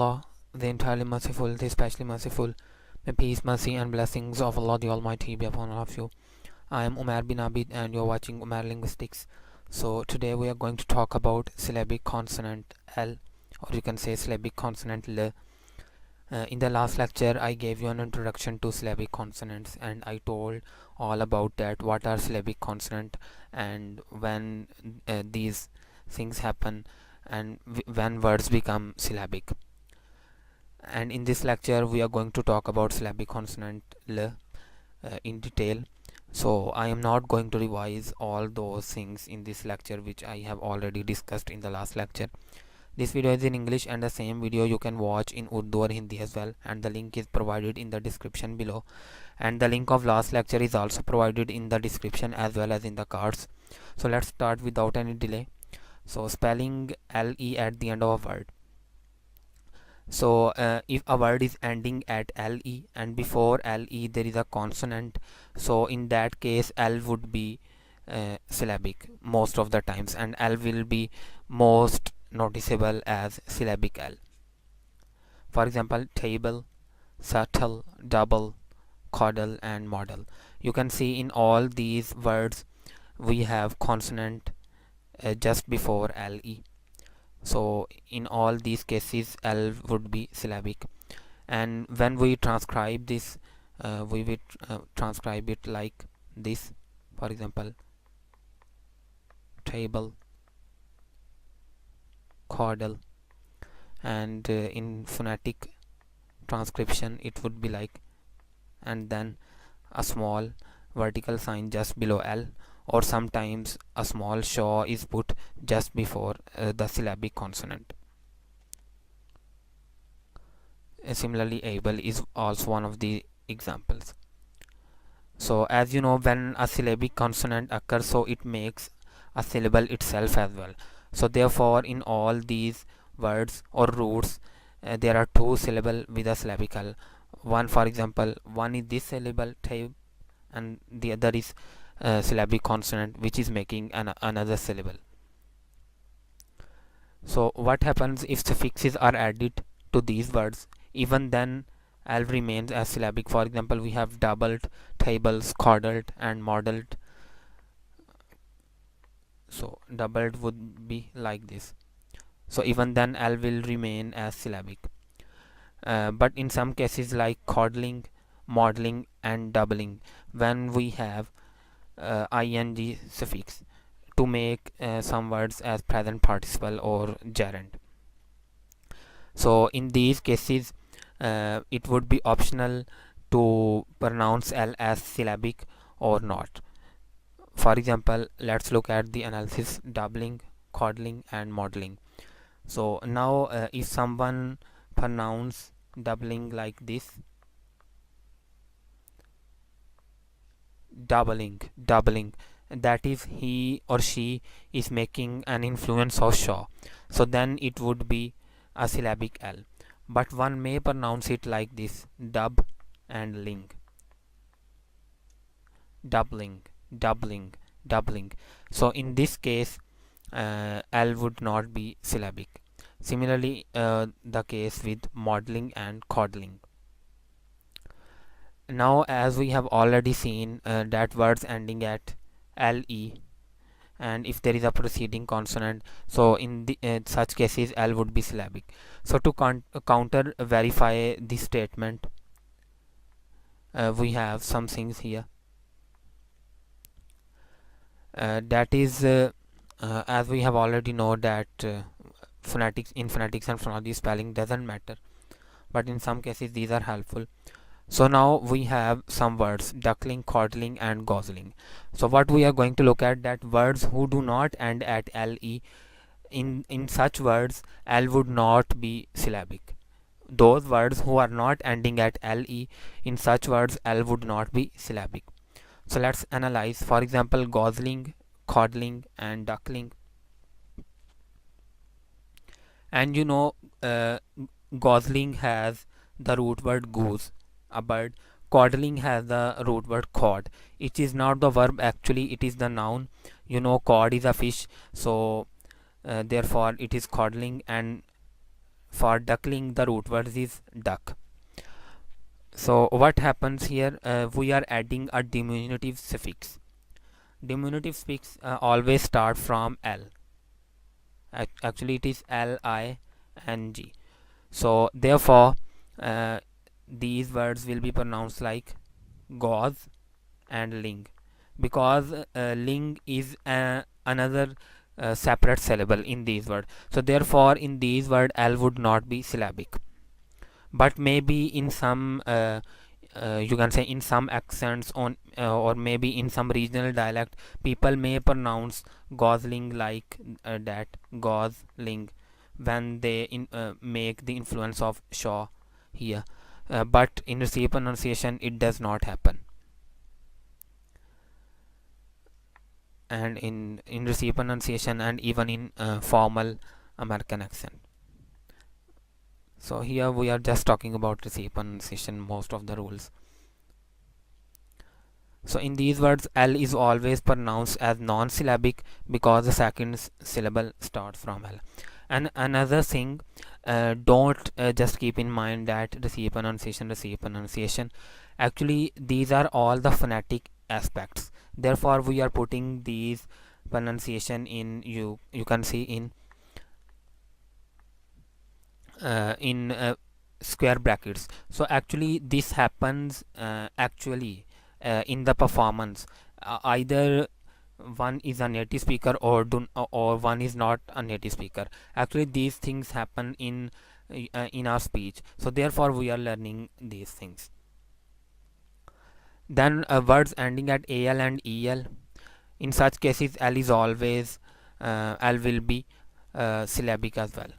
Allah, the entirely merciful, the especially merciful. May peace, mercy, and blessings of Allah the Almighty be upon all of you. I am Umar bin Abid, and you're watching Umar Linguistics. So today we are going to talk about syllabic consonant L, or you can say syllabic consonant L. In the last lecture, I gave you an introduction to syllabic consonants, and I told all about that. What are syllabic consonant, and when these things happen, and when words become syllabic. And in this lecture we are going to talk about syllabic consonant L in detail. So I am not going to revise all those things in this lecture which I have already discussed in the last lecture. This video is in English, and the same video you can watch in Urdu or Hindi as well, and the link is provided in the description below, and the link of last lecture is also provided in the description as well as in the cards. So let's start without any delay. So spelling LE at the end of a word. So if a word is ending at LE and before LE there is a consonant, so in that case L would be syllabic most of the times, and L will be most noticeable as syllabic L. For example, table, subtle, double, caudal, and model. You can see in all these words we have consonant just before LE. So in all these cases L would be syllabic, and when we transcribe this we will transcribe it like this. For example, table, caudal, and in phonetic transcription it would be like, and then a small vertical sign just below L, or sometimes a small shaw is put just before the syllabic consonant. Similarly, able is also one of the examples. So as you know, when a syllabic consonant occurs, so it makes a syllable itself as well. So therefore in all these words or roots there are two syllables with a syllabic. One, for example, one is this syllable tape, and the other is syllabic consonant which is making another syllable. So what happens if suffixes are added to these words? Even then L remains as syllabic. For example, we have doubled, tables, caudaled, and modeled. So doubled would be like this. So even then L will remain as syllabic. But in some cases like caudling, modeling, and doubling, when we have ing suffix to make some words as present participle or gerund. So in these cases it would be optional to pronounce L as syllabic or not. For example, let's look at the analysis: doubling, caudling, and modeling. So now if someone pronounce doubling like this, doubling, that is he or she is making an influence of shaw, so then it would be a syllabic L. But one may pronounce it like this: dub and ling, doubling, doubling. So in this case L would not be syllabic. Similarly the case with modeling and caudling. Now as we have already seen that words ending at LE, and if there is a preceding consonant, so in the such cases L would be syllabic. So to counter verify this statement we have some things here. That is as we have already know that phonetics and phonology spelling doesn't matter, but in some cases these are helpful. So now we have some words: duckling, caudling, and gosling. So what we are going to look at, that words who do not end at LE, in such words L would not be syllabic. Those words who are not ending at LE, in such words L would not be syllabic. So let's analyze. For example, gosling, caudling, and duckling. And you know gosling has the root word goose, a bird. Caudling has the root word cod. It is not the verb, actually it is the noun. You know, cod is a fish, so therefore it is caudling, and For duckling, the root word is duck. So what happens here? We are adding a diminutive suffix. Diminutive suffix always start from L. Actually, it is L-I-N-G. So therefore, uh, these words will be pronounced like gauze and ling, because ling is another separate syllable in these words. So therefore, in these words, L would not be syllabic. But maybe in some you can say in some accents on or maybe in some regional dialect, people may pronounce gosling like that, gosling, when they make the influence of shaw here. But in received pronunciation it does not happen. And in received pronunciation and even in formal American accent. So here we are just talking about received pronunciation, most of the rules. So in these words, L is always pronounced as non-syllabic because the second syllable starts from L. And another thing, don't just keep in mind that received pronunciation. Actually, these are all the phonetic aspects. Therefore, we are putting these pronunciation in you can see in square brackets. So actually this happens in the performance. Either one is a native speaker or one is not a native speaker. Actually these things happen in our speech, so therefore we are learning these things. Then words ending at al and el, in such cases L is always L will be syllabic as well.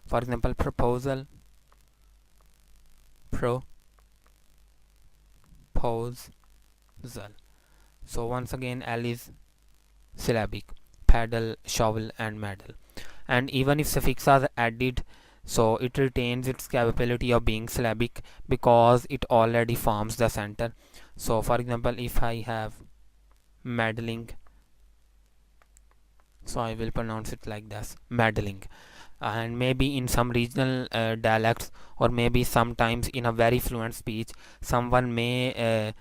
For example, proposal, proposal. So once again L is syllabic. Paddle, shovel and medal. And even if suffix are added, so it retains its capability of being syllabic because it already forms the center. So for example, if I have meddling, so I will pronounce it like this, meddling. And maybe in some regional dialects, or maybe sometimes in a very fluent speech, someone may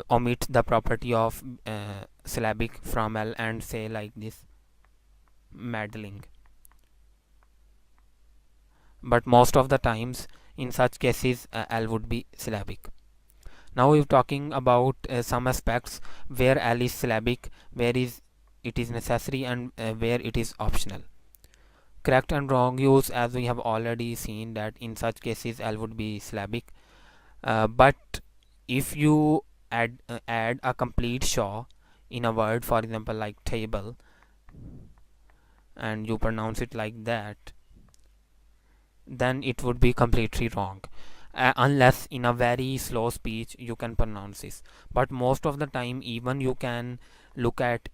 omit the property of syllabic from L and say like this, meddling. But most of the times in such cases L would be syllabic. Now we're talking about some aspects where L is syllabic, where it is necessary, and where it is optional. Correct and wrong use, as we have already seen that in such cases L would be syllabic. But if you add a complete shaw in a word, for example like table, and you pronounce it like that, then it would be completely wrong. Unless in a very slow speech you can pronounce this, but most of the time even you can look up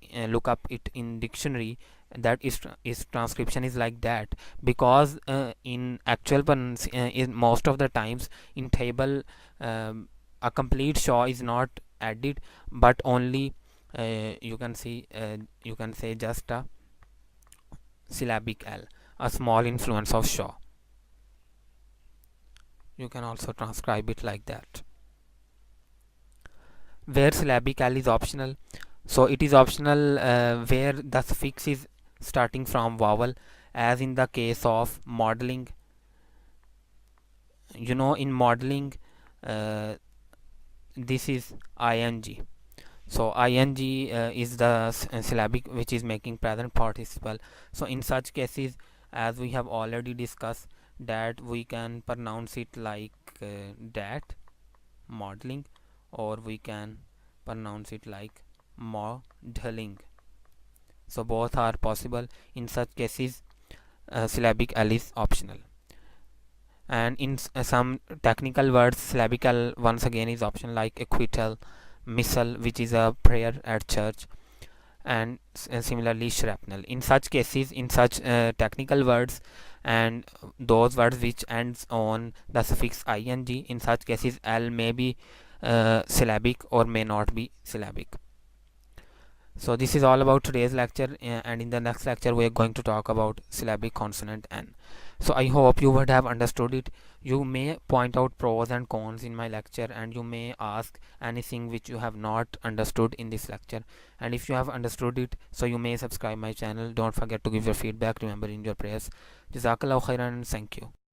it in dictionary, that is transcription is like that, because in actual in most of the times in table, a complete shaw is not added, but only you can say just a syllabic L, a small influence of shaw. You can also transcribe it like that. Where syllabic L is optional, so it is optional where the suffix is starting from vowel, as in the case of modeling. In modeling, this is ing. So ing is the syllabic which is making present participle. So in such cases, as we have already discussed, that we can pronounce it like that, modeling, or we can pronounce it like modeling. So both are possible. In such cases syllabic L is optional. And in some technical words, syllabic L once again is optional, like acquittal, missal, which is a prayer at church, and similarly shrapnel. In such cases, in such technical words and those words which ends on the suffix ing, in such cases L may be syllabic or may not be syllabic. So this is all about today's lecture, and in the next lecture we are going to talk about syllabic consonant N. So I hope you would have understood it. You may point out pros and cons in my lecture, and you may ask anything which you have not understood in this lecture. And if you have understood it, so you may subscribe my channel. Don't forget to give your feedback. Remember in your prayers. Jazakallahu khairan. Thank you.